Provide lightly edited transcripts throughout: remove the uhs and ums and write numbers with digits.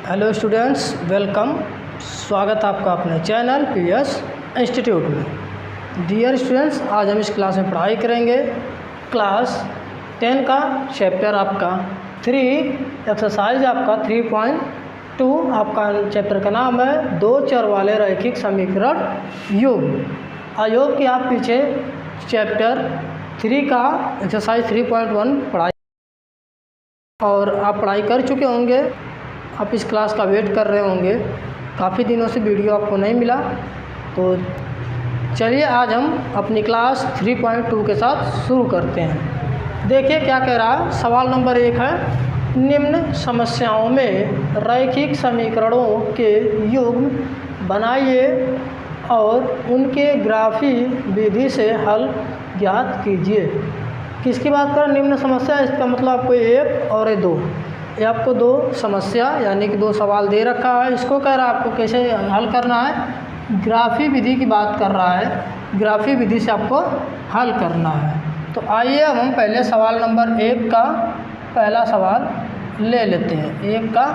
Hello students, welcome. स्वागत है आपका अपने चैनल पीएस इंस्टीट्यूट में। डियर स्टूडेंट्स, आज हम इस क्लास में पढ़ाई करेंगे क्लास 10 का चैप्टर आपका 3 एक्सरसाइज आपका 3.2। आपका चैप्टर का नाम है दो चर वाले रैखिक समीकरण योग। आई होप कि आप पीछे चैप्टर 3 का एक्सरसाइज 3.1 पढ़ाई और आप पढ़ाई कर चुके होंगे। आप इस क्लास का वेट कर रहे होंगे, काफ़ी दिनों से वीडियो आपको नहीं मिला। तो चलिए आज हम अपनी क्लास 3.2 के साथ शुरू करते हैं। देखिए क्या कह रहा है। सवाल नंबर 1 है, निम्न समस्याओं में रैखिक समीकरणों के युग्म बनाइए और उनके ग्राफी विधि से हल ज्ञात कीजिए। किसकी बात करें? निम्न समस्या, इसका मतलब आपको एक और दो, ये आपको दो समस्या यानी कि दो सवाल दे रखा है। इसको कह रहा है आपको कैसे हल करना है। ग्राफी विधि की बात कर रहा है, ग्राफी विधि से आपको हल करना है। तो आइए अब हम पहले सवाल नंबर 1 का पहला सवाल ले लेते हैं। 1 का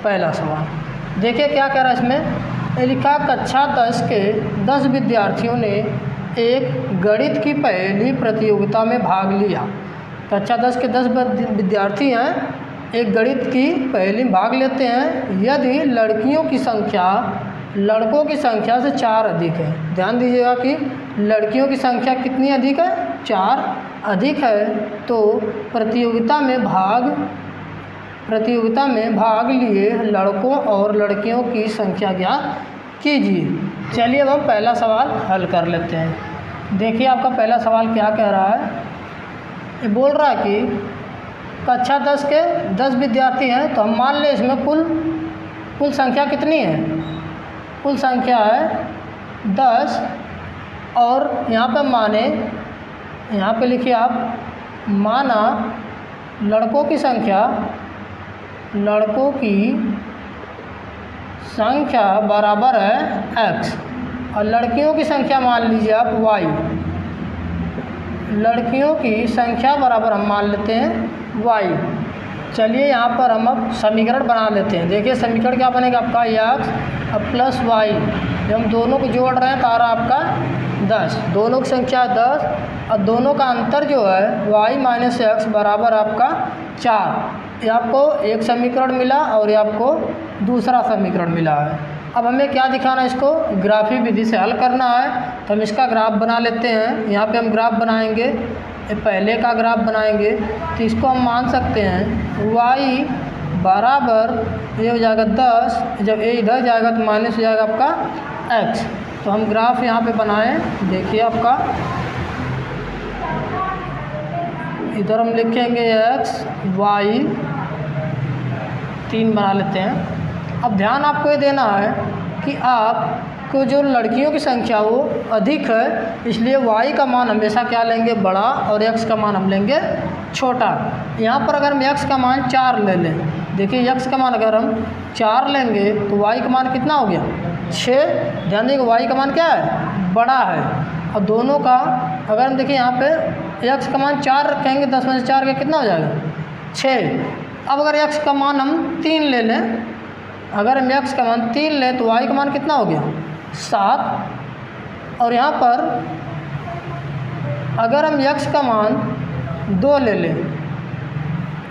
पहला सवाल देखिए क्या कह रहा है। इसमें लिखा, कक्षा 10 के 10 विद्यार्थियों ने एक गणित की पहली प्रतियोगिता में भाग लिया। कक्षा 10 के 10 विद्यार्थी हैं, एक गणित की पहली भाग लेते हैं यदि लड़कियों की संख्या लड़कों की संख्या से 4 अधिक है। ध्यान दीजिएगा कि लड़कियों की संख्या कितनी अधिक है? 4 अधिक है। तो प्रतियोगिता में भाग लिए लड़कों और लड़कियों की संख्या ज्ञात कीजिए। चलिए अब हम पहला सवाल हल कर लेते हैं। देखिए आपका पहला सवाल क्या कह रहा है। ये बोल रहा है कि कक्षा 10 के 10 विद्यार्थी हैं, तो हम मान लें इसमें कुल संख्या कितनी है? कुल संख्या है 10। और यहाँ पे माने, यहाँ पे लिखिए आप, माना लड़कों की संख्या बराबर है x और लड़कियों की संख्या मान लीजिए आप y। लड़कियों की संख्या बराबर हम मान लेते हैं y। चलिए यहाँ पर हम अब समीकरण बना लेते हैं। देखिए समीकरण क्या बनेगा आपका, x अब प्लस y। जब हम दोनों को जोड़ रहे हैं तो आ रहा आपका 10, दोनों की संख्या 10 और दोनों का अंतर जो है y माइनस x बराबर आपका 4। ये आपको एक समीकरण मिला और ये आपको दूसरा समीकरण मिला है। अब हमें क्या दिखाना है, इसको ग्राफी विधि से हल करना है। तो हम इसका ग्राफ बना लेते हैं। यहाँ पे हम ग्राफ बनाएंगे, पहले का ग्राफ बनाएंगे तो इसको हम मान सकते हैं y बराबर ये हो जाएगा 10, जब a इधर जाएगा तो माइनस हो जाएगा आपका x। तो हम ग्राफ यहाँ पे बनाएं। देखिए आपका इधर हम लिखेंगे x y 3 बना लेते हैं। अब ध्यान आपको ये देना है कि आपको जो लड़कियों की संख्या वो अधिक है, इसलिए y का मान हमेशा क्या लेंगे, बड़ा, और x का मान हम लेंगे छोटा। यहाँ पर अगर हम x का मान 4 ले लें, देखिए x का मान अगर हम 4 लेंगे तो y का मान कितना हो गया, 6। ध्यान देंगे y का मान क्या है, बड़ा है। और दोनों का अगर हम देखिए यहाँ पे x का मान 4 रखेंगे, 10 में से 4 का कितना हो जाएगा, 6। अब अगर x का मान हम 3 ले लें, अगर हम x का मान 3 लें तो y का मान कितना हो गया, 7। और यहाँ पर अगर हम x का मान 2 ले लें,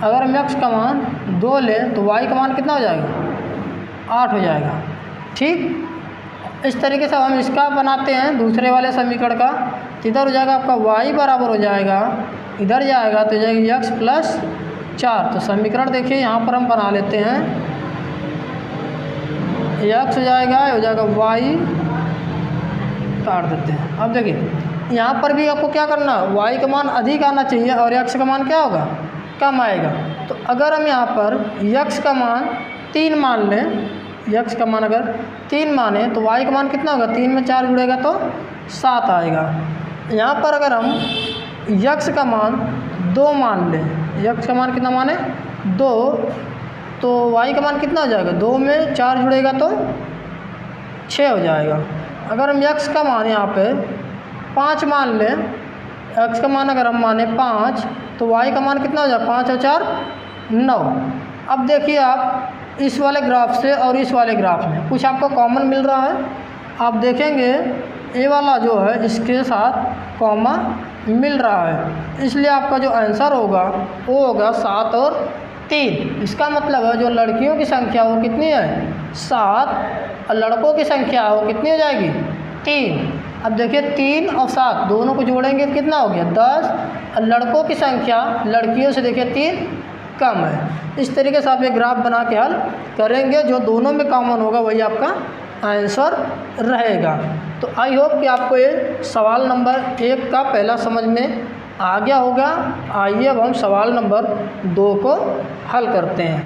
अगर हम x का मान 2 लें तो y का मान कितना हो जाएगा, 8 हो जाएगा। ठीक, इस तरीके से हम इसका बनाते हैं दूसरे वाले समीकरण का। इधर हो जाएगा आपका y बराबर हो जाएगा, इधर जाएगा तो जाएगी x प्लस 4। तो समीकरण देखिए यहाँ पर हम बना लेते हैं, x हो जाएगा, हो जाएगा y, काट देते हैं। अब देखिए यहाँ पर भी आपको क्या करना, y का मान अधिक आना चाहिए और x का मान क्या होगा, कम आएगा। तो अगर हम यहाँ पर x का मान 3 मान लें, x का मान अगर 3 माने तो y का मान कितना होगा, 3 में 4 जुड़ेगा तो 7 आएगा। यहाँ पर अगर हम x का मान 2 मान लें, x का मान कितना माने 2, तो y का मान कितना हो जाएगा, 2 में 4 जुड़ेगा तो 6 हो जाएगा। अगर हम x का मान यहाँ पे 5 मान लें, x का मान अगर हम माने 5 तो y का मान कितना हो जाएगा, 5 और 4 9। अब देखिए आप इस वाले ग्राफ से और इस वाले ग्राफ में कुछ आपको कॉमन मिल रहा है। आप देखेंगे ए वाला जो है इसके साथ कॉमा मिल रहा है, इसलिए आपका जो आंसर होगा वो होगा 7 और 3। इसका मतलब है जो लड़कियों की संख्या वो कितनी है 7 और लड़कों की संख्या वो कितनी हो जाएगी 3। अब देखिए 3 और 7 दोनों को जोड़ेंगे तो कितना हो गया 10 और लड़कों की संख्या लड़कियों से देखिए 3 कम है। इस तरीके से आप एक ग्राफ बना के हल करेंगे, जो दोनों में कॉमन होगा वही आपका आंसर रहेगा। तो आई होप कि आपको ये सवाल नंबर 1 का पहला समझ में आ गया होगा। आइए अब हम सवाल नंबर 2 को हल करते हैं।